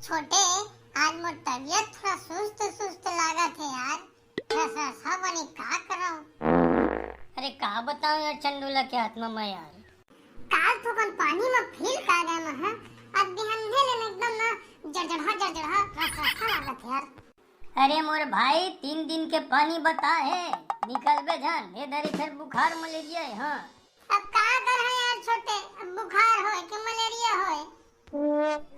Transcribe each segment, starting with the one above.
छोटे आज मोर तबियत थोड़ा सुस्त सुस्त लागत है यार। थोड़ा सा बनी का कराऊं। अरे का बताऊं यार चंडूला के आत्मा में यार। काल तो कन पानी में फील का गया मैं है। आज बिहन्ने लेने एकदम ना जड़जड़ा रसा लागत है यार। अरे मोर भाई 3 दिन के पानी बता है निकल बे जान ये धरी फिर बुखार मलेरिया है। हाँ अब का कर है यार छोटे, अब बुखार होए कि मलेरिया होए।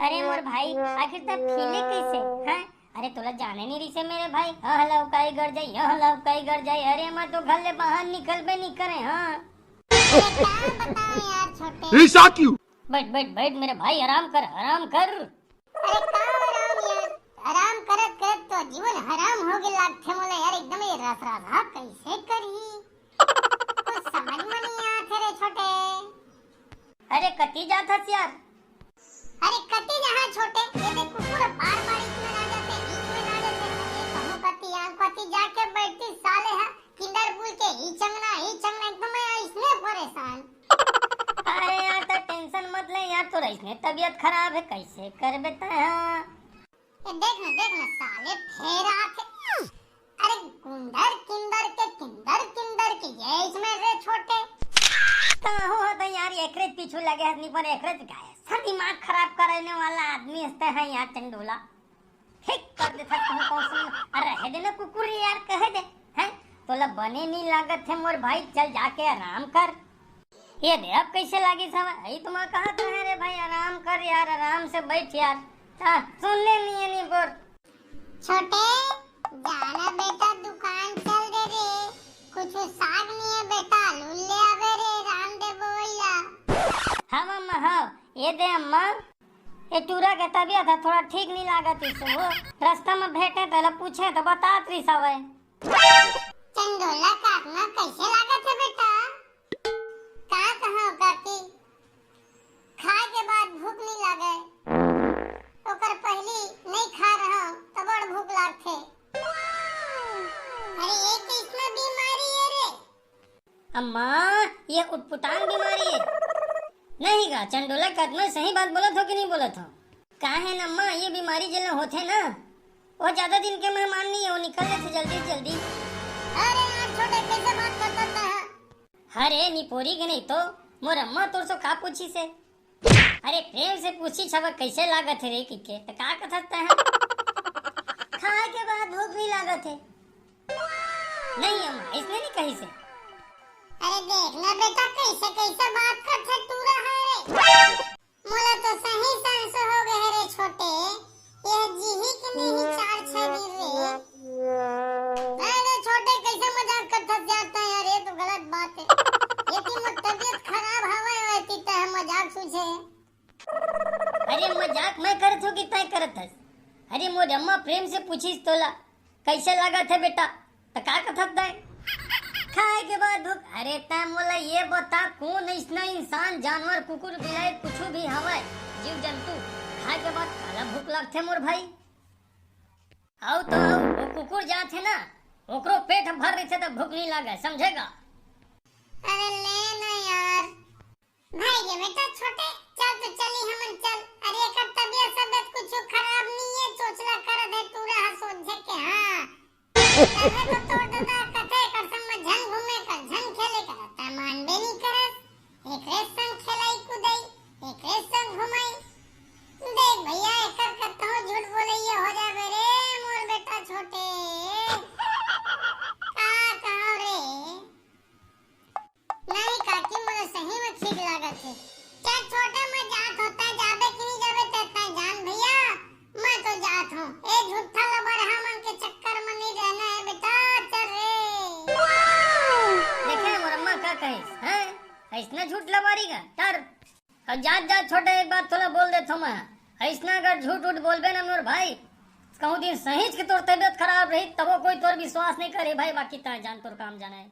अरे मोर भाई आखिर तक फीले कैसे हैं? अरे तोला जाने नहीं रही से मेरे भाई। हाँ लवकाई गड़ जाए यहाँ लवकाई गड़ जाए। अरे मैं तो घर ले बाहर निकल बे नहीं करे। हाँ अरे क्या बताऊं यार छोटे। ऐसा क्यों? बैठ बैठ बैठ मेरे भाई आराम कर आराम कर। अरे का आराम यार, आराम करत करत तो जीवन हराम हो गए लागथे मोला यार। एकदम ये रस रसा कैसे करही कुछ समझ में नहीं आत रे छोटे। अरे कती जात हस यार। अरे कती जहां छोटे ये देख कुकुर बार बार इसमें ना जाते बीच में ना जाते। अरे कहूं कती जाके बैठती साले है किंडर बुल के ही चंगना एकदम मैं इसने परेशान। अरे यार तो टेंशन मत ले यार तोरा इसने तबीयत खराब है कैसे कर बेटा। हाँ ये देख ना साले फेर आते। अरे गुंडर किंडर के ये इसमें रे छोटे। हो तो यार एकरे पीछू लगे आदमी पर एकरे गाय सब दिमाग खराब करने वाला आदमी हस्ते है यार चंडूला। ठीक कर दे सकता कौन सी। अरे रह दे ना कुकुर यार कह दे हैं तोला बने नहीं लागत है मोर भाई। चल जाके आराम कर। ये दे अब कैसे लागी सब यही तुम कहा तो है रे भाई आराम कर यार आराम से बैठ यार। सुन ले नहीं बोल छोटे जाना बेटा दुकान चल दे रे। कुछ साग नहीं है बेटा लुल्ले आवे रे राम दे बोइला। हाँ मम्मा हाँ ये दे अम्मा। ये टूरा के तबियत है थोड़ा ठीक नहीं लागत इसे। वो रास्ता में भेटे तो पूछे तो बता त्री सब है। चंडोला काटना कैसे लागत है बेटा। का कहां काटी खाए के बाद भूख नहीं लागे ओकर पहली नहीं खा रहा तो बड़ भूख लागथे। अरे ये कितना बीमारी है रे। अम्मा ये उटपुटांग बीमारी है नहीं गा चंडोला का मैं सही बात बोलत हो कि नहीं बोलत हो। का है ना अम्मा ये बीमारी जल होते ना वो ज्यादा दिन के मेहमान नहीं है वो निकल रहे थे जल्दी जल्दी। अरे यार छोटे कैसे बात करता है। अरे निपोरी के नहीं तो मोर अम्मा तोर से का पूछी से। अरे प्रेम से पूछी छवा कैसे लागत है रे के तो का कथता है। खाए के बाद भूख नहीं लागत है नहीं अम्मा इसने नहीं कही से। अरे देखना बेटा कैसे कैसे बात करथे तू रहा रे। मोला तो सही सांस हो गए रे छोटे। ये जीही के नहीं 4-6 दिन रे। अरे छोटे कैसे मजाक करता जाता है यार। ये तो गलत बात है। ये की तबीयत खराब हवे होती तो मजाक सूझे। अरे मजाक मैं करत हो कि तय करत हस। अरे मोर अम्मा प्रेम से पूछीस तोला कैसे लागत है बेटा तो का कथत है खाए के बाद भूख। अरे तय मोला ये बता कौन ऐसा इंसान जानवर कुकुर बिलाई कुछ भी हवे जीव जंतु खाए के बाद काला भूख लगथे मोर भाई। आओ तो आओ वो कुकुर जात है ना ओकरो पेट भर रही तो भूख नहीं लागे समझेगा। अरे ले ना यार भाई ये बेटा छोटे चल तो चली हमन चल। अरे एकर तबीयत कुछ खराब नहीं है चोचला कर दे तू रहा सोचे के। हां अरे तो तोड़ देता कथे कर संग में झन घूमे कर झन खेले कर ता मानबे नहीं करत। एक रेस संग खेलाई कुदाई एक रेस संग घुमाई। देख भैया एकर कतो झूठ बोले ये हो जाबे रे मोर बेटा छोटे। का कहो रे नहीं काकी मुझे सही में ठीक लागत है। क्या छोटा मैं जात होता जाबे कि नहीं जाबे तेता जान भैया मैं तो जात हूँ। ए झूठा लबर हमन के चक्कर में नहीं रहना है बेटा चल रे। देखे मोर अम्मा का कहिस हैं ऐसना झूठ लबारी का डर। अब जात जात छोटा एक बात थोड़ा बोल देथो मैं ऐसना अगर झूठ उठ बोलबे ना मोर भाई कहूँ दिन सही के तोर तबियत खराब रही तबो कोई तोर विश्वास नहीं करे भाई। बाकी ता जान तोर काम जाना है।